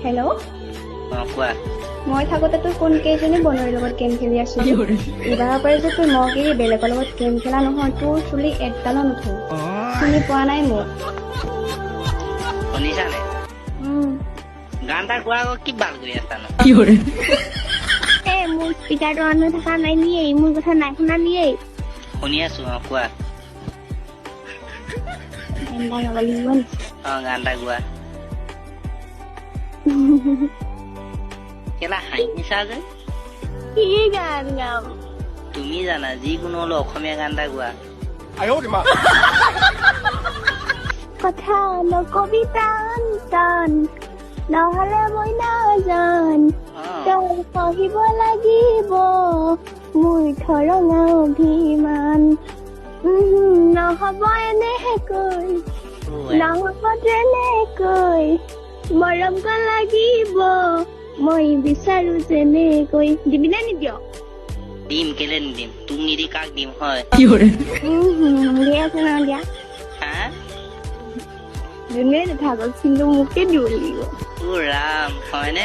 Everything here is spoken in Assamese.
হেল্ল', কোৱা মই থাকোঁতে তোৰ কোন কেইজনী বনৰীৰ লগত গেম খেলি আছিলি? এইবাৰৰ পৰা যে তোৰ মগ এৰি বেলেগৰ লগত গেম খেলা নহয়, তোৰ চুলি একডালো নুঠো। শুনি পোৱা নাই মোক? শুনিছানে? গান এটা গোৱা আকৌ কি বাল কৰি আছা ন? মোৰ স্পিকাৰটো অন হৈ থকা নাই নিয়েই, মোৰ কথা নাই শুনা নিয়েই। শুনি আছো কোৱা গান এটা গোৱা কেলা হাঁহিছা যে? কি গান গাম? তুমি জানা যিকোনো হলো অসমীয়া গান এটা গোৱা। কথা নকবি টান নহলে মই নাজান, তই সহিব লাগিব মোৰ ধৰণা অভিমান। নহব এনেকৈ, নহব তেনেকৈ, মৰম লাগিব মই বিচাৰো যেনেকৈ। দিবি নে নিদিয়? দিম, কেলে নিদিম? তোক নিদি কাক দিম হয়? দিয়া আছে ন দিয়া। হা যোনে নাথাকক কিন্তু মোকে দিব লাগিব। ৰাম হয়নে?